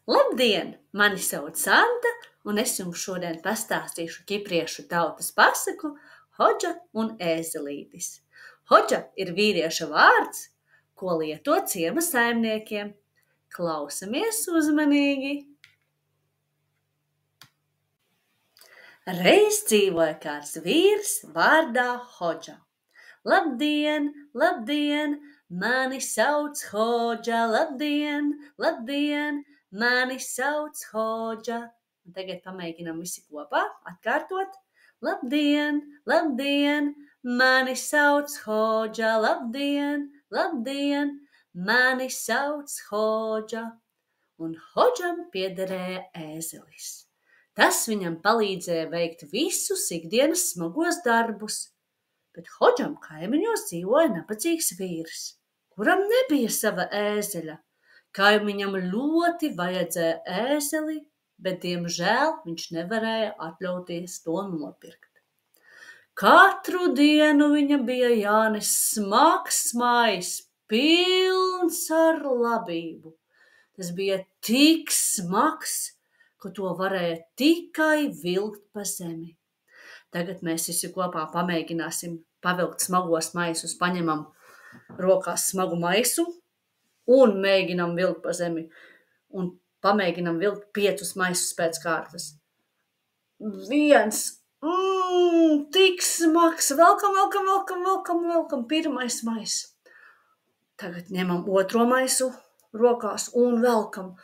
Labdien! Mani sauc Santa, un es jums šodien pastāstīšu ķipriešu tautas pasaku Hodža un ēzelītis. Hodža ir vīrieša vārds, ko lieto ciema saimniekiem. Klausamies uzmanīgi! Reiz dzīvoja kāds vīrs vārdā Hodža. Labdien, labdien, mani sauc Hodža, labdien, labdien, mani sauc Hodža. Un tagad pamēģinam visi kopā atkārtot. Labdien, labdien, mani sauc Hodža, labdien, labdien, mani sauc Hodža. Un Hodžam piederēja ēzelis. Tas viņam palīdzēja veikt visus ikdienas smagos darbus. Bet Hodžam kaimiņos dzīvoja nabadzīgs vīrs, kuram nebija sava ēzeļa. Kaimiņam ļoti vajadzēja ēzeli, bet, diemžēl, viņš nevarēja atļauties to nopirkt. Katru dienu viņam bija jānes smags maiss, pilns ar labību. Tas bija tik smags, ka to varēja tikai vilkt pa zemi. Tagad mēs visi kopā pamēģināsim pavilkt smagos maisus, paņemam rokās smagu maisu un mēģinam vilkt pa zemi. Un pamēģinam vilkt 5 maisus pēc kārtas. 1, tik smags, velkam, pirmais maiss. Tagad ņemam otro maisu rokās un velkam.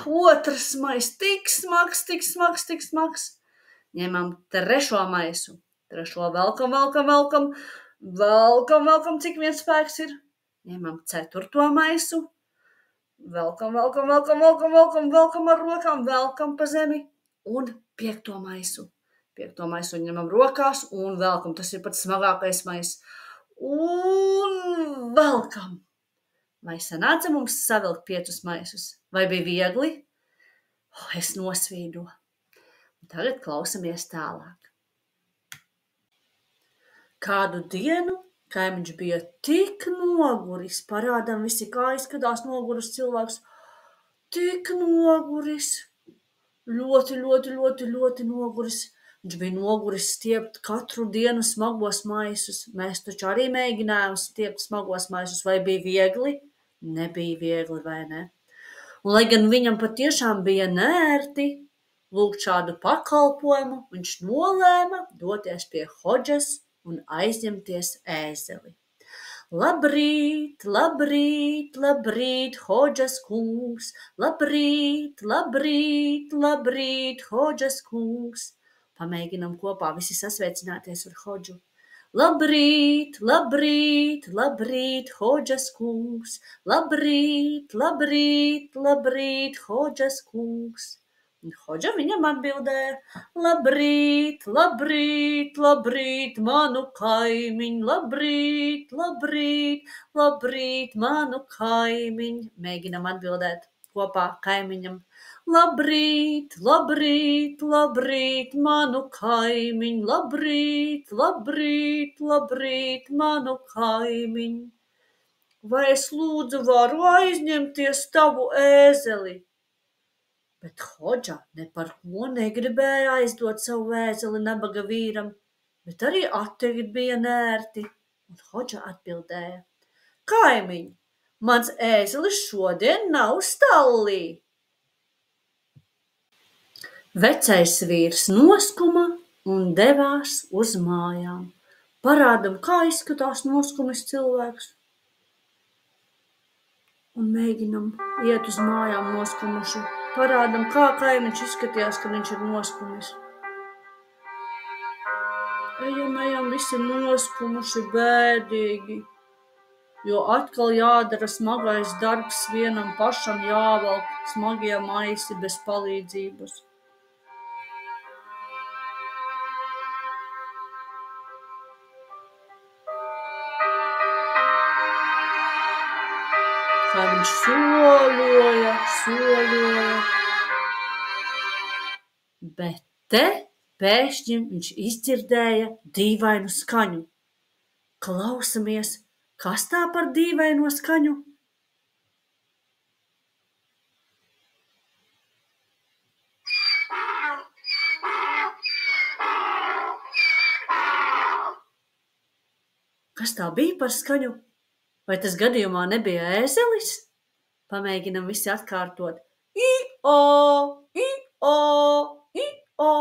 Otrs maiss, tik smags. Ņemam trešo maisu. Trešo velkam, cik vien spēks ir. Ņemam 4. maisu. Velkam ar rokām, velkam pa zemi. Un 5. maisu. 5. maisu ņemam rokās un velkam. Tas ir pats smagākais maiss. Un velkam. Vai sanāca mums savilkt 5 maisus? Vai bija viegli? Es nosvīdoju. Tagad klausamies tālāk. Kādu dienu kaimiņš bija tik noguris, parādām visi, kā izskatās noguris cilvēks. Tik noguris, ļoti noguris. Viņš bija noguris stiept katru dienu smagos maisus. Mēs taču arī mēģinājām stiept smagos maisus. Vai bija viegli? Nebija viegli, vai ne? Un lai gan viņam patiešām bija nērti lūgt šādu pakalpojumu, viņš nolēma doties pie Hodžas un aizņemties ēzeli. Labrīt, Hodžas kungs! Labrīt, Hodžas kungs! Pamēģinam kopā visi sasveicināties ar Hodžu. Labrīt, Hodžas kungs! Labrīt, Hodžas kungs! Un Hodža viņam atbildēja: Labrīt, manu kaimiņ, labrīt, manu kaimiņ. Mēģinam atbildēt kopā kaimiņam. Labrīt, manu kaimiņ, labrīt, manu kaimiņ. Vai es lūdzu varu aizņemties tavu ēzeli? Bet Hodža ne par ko negribēja aizdot savu ēzeli nabaga vīram, bet arī atteikt bija nērti. Un Hodža atbildēja: Kaimiņ, mans ēzelis šodien nav stallī. Vecais vīrs noskuma un devās uz mājām. Parādam, kā izskatās noskumis cilvēks. Un mēģinam iet uz mājām noskumuši. Parādam, kā kaimiņš izskatījās, kad viņš ir noskumis. Ejam, visi noskumuši bēdīgi, jo atkal jādara smagais darbs, vienam pašam jāvelk smagie maisi bez palīdzības. Kā viņš soļoja. Bet te pēkšņi viņš izdzirdēja dīvainu skaņu. Klausamies, kas tā par dīvaino skaņu? Kas tā bija par skaņu? Vai tas gadījumā nebija ēzelis? Pamēģinam visi atkārtot. I-o, i-o, i-o.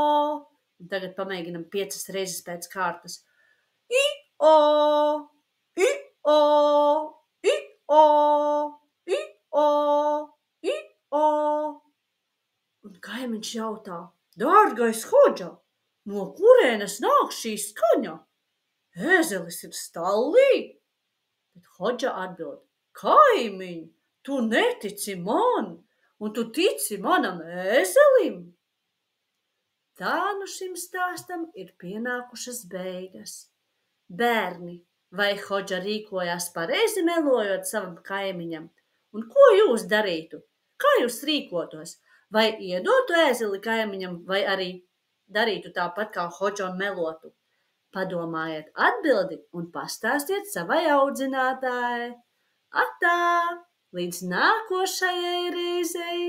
Un tagad pamēģinam 5 reizes pēc kārtas. I-o, i-o, i-o, i-o, i-o. Un kaimiņš jautā: Dārgais Hodža, no kurienes nāk šī skaņa? Ēzelis ir stallī? Bet Hodža atbild: Kaimiņ, tu netici man, un tu tici manam ēzelim? Tā nu šim stāstam ir pienākušas beigas. Bērni, vai Hodža rīkojās pareizi melojot savam kaimiņam? Un ko jūs darītu? Kā jūs rīkotos? Vai iedotu ēzeli kaimiņam, vai arī darītu tāpat kā Hodža un melotu? Padomājiet atbildi un pastāstiet savai audzinātājai. Atā! Līdz nākošajai reizei!